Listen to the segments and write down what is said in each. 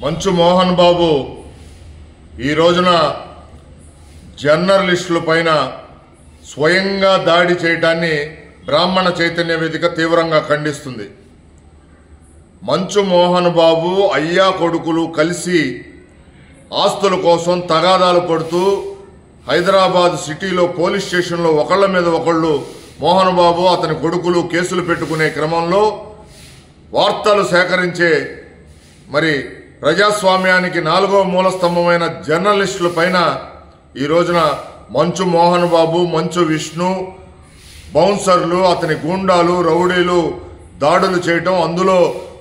మంచు మోహన్ బాబు ఈ రోజున జర్నలిస్టుల పైన స్వయంగా దాడి చేయడాన్ని బ్రాహ్మణ చైతన్య వేదిక తీవ్రంగా ఖండిస్తుంది. మంచు మోహన్ బాబు అయ్యా కొడుకులు కలిసి ఆస్తుల కోసం తగాదాలు పడుతూ హైదరాబాద్ సిటీలో పోలీస్ స్టేషన్లో ఒకళ్ళ మీద ఒకళ్ళు మోహన్ బాబు అతని కొడుకులు కేసులు పెట్టుకునే క్రమంలో వార్తలు సేకరించే ప్రజాస్వామ్యానికి నాలుగో మూలస్తంభమైన జర్నలిస్టుల పైన ఈ రోజున మంచు మోహన్ బాబు, మంచు విష్ణు, బౌన్సర్లు, అతని గూండాలు, రౌడీలు దాడులు చేయటం, అందులో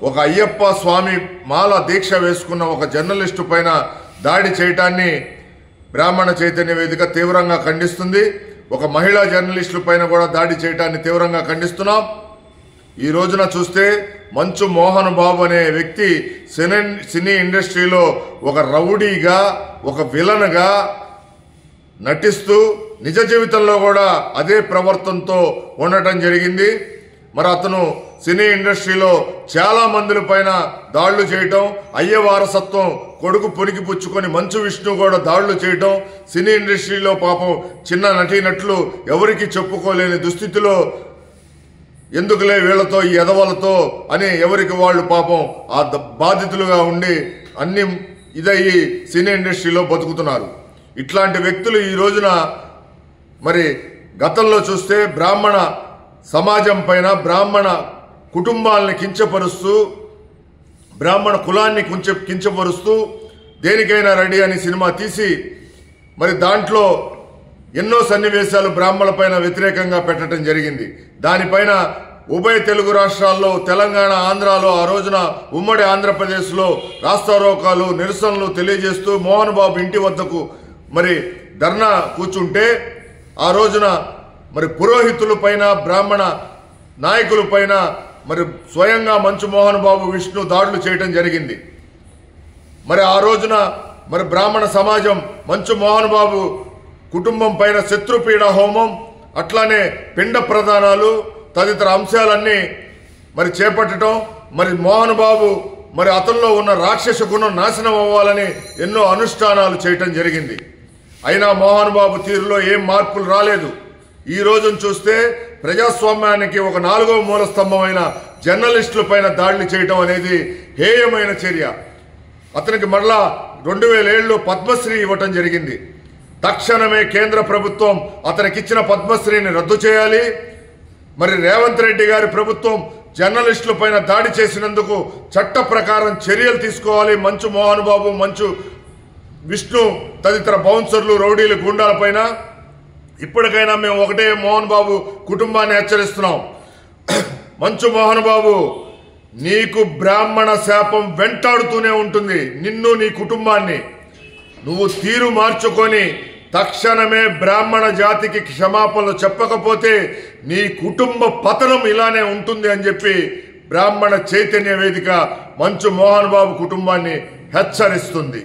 ఒక అయ్యప్ప స్వామి మాల దీక్ష వేసుకున్న ఒక జర్నలిస్టు పైన దాడి చేయటాన్ని బ్రాహ్మణ చైతన్య వేదిక తీవ్రంగా ఖండిస్తుంది. ఒక మహిళా జర్నలిస్టుల పైన కూడా దాడి చేయటాన్ని తీవ్రంగా ఖండిస్తున్నాం. ఈ రోజున చూస్తే మంచు మోహన్ బాబు అనే వ్యక్తి సినీ ఇండస్ట్రీలో ఒక రౌడీగా, ఒక విలన్గా నటిస్తూ నిజ జీవితంలో కూడా అదే ప్రవర్తనతో ఉండటం జరిగింది. అతను సినీ ఇండస్ట్రీలో చాలా మందుల పైన దాడులు చేయటం, అయ్య వారసత్వం కొడుకు పొనికి పుచ్చుకొని మంచు విష్ణు కూడా దాడులు చేయటం, సినీ ఇండస్ట్రీలో పాపం చిన్న నటీనటులు ఎవరికి చెప్పుకోలేని దుస్థితిలో ఎందుకులే వీళ్లతో ఈ ఎదవలతో అని ఎవరికి వాళ్ళు పాపం ఆ బాధితులుగా ఉండి అన్ని ఇదయ్యి సినీ ఇండస్ట్రీలో బతుకుతున్నారు. ఇట్లాంటి వ్యక్తులు ఈ రోజున గతంలో చూస్తే బ్రాహ్మణ సమాజం పైన, బ్రాహ్మణ కుటుంబాలని కించపరుస్తూ, బ్రాహ్మణ కులాన్ని కించపరుస్తూ దేనికైనా రెడీ అని సినిమా తీసి దాంట్లో ఎన్నో సన్నివేశాలు బ్రాహ్మణుల పైన వ్యతిరేకంగా పెట్టడం జరిగింది. దానిపైన ఉభయ తెలుగు రాష్ట్రాల్లో, తెలంగాణ, ఆంధ్రాలో ఆ రోజున ఉమ్మడి ఆంధ్రప్రదేశ్లో రాస్తారోకాలు, నిరసనలు తెలియజేస్తూ మోహన్ బాబు ఇంటి వద్దకు ధర్నా కూర్చుంటే ఆ రోజున పురోహితుల పైన, బ్రాహ్మణ నాయకుల పైన స్వయంగా మంచు మోహన్ బాబు, విష్ణు దాడులు చేయడం జరిగింది. ఆ రోజున బ్రాహ్మణ సమాజం మంచు మోహన్ బాబు కుటుంబం పైన శత్రుపీడ హోమం, అట్లానే పిండ ప్రదానాలు తదితర అంశాలన్నీ చేపట్టడం, మోహన్ బాబు అతనిలో ఉన్న రాక్షస గుణం నాశనం అవ్వాలని ఎన్నో అనుష్ఠానాలు చేయటం జరిగింది. అయినా మోహన్ బాబు తీరులో ఏం మార్పులు రాలేదు. ఈ రోజును చూస్తే ప్రజాస్వామ్యానికి ఒక నాలుగో మూల స్తంభమైన జర్నలిస్టుల పైన దాడులు చేయటం అనేది హేయమైన చర్య. అతనికి మరలా 2007లో పద్మశ్రీ ఇవ్వటం జరిగింది. తక్షణమే కేంద్ర ప్రభుత్వం అతనికిచ్చిన పద్మశ్రీని రద్దు చేయాలి. రేవంత్ రెడ్డి గారి ప్రభుత్వం జర్నలిస్టుల పైన దాడి చేసినందుకు చట్ట ప్రకారం చర్యలు తీసుకోవాలి. మంచు మోహన్ బాబు, మంచు విష్ణు తదితర బౌన్సర్లు, రౌడీలు, గుండాల పైన ఇప్పటికైనా మేము ఒకటే మోహన్ బాబు కుటుంబాన్ని హెచ్చరిస్తున్నాం. మంచు మోహన్ బాబు, నీకు బ్రాహ్మణ శాపం వెంటాడుతూనే ఉంటుంది, నిన్ను, నీ కుటుంబాన్ని. నువ్వు తీరు మార్చుకొని తక్షణమే బ్రాహ్మణ జాతికి క్షమాపణలు చెప్పకపోతే నీ కుటుంబ పతనం ఇలానే ఉంటుంది అని చెప్పి బ్రాహ్మణ చైతన్య వేదిక మంచు మోహన్ బాబు కుటుంబాన్ని హెచ్చరిస్తుంది.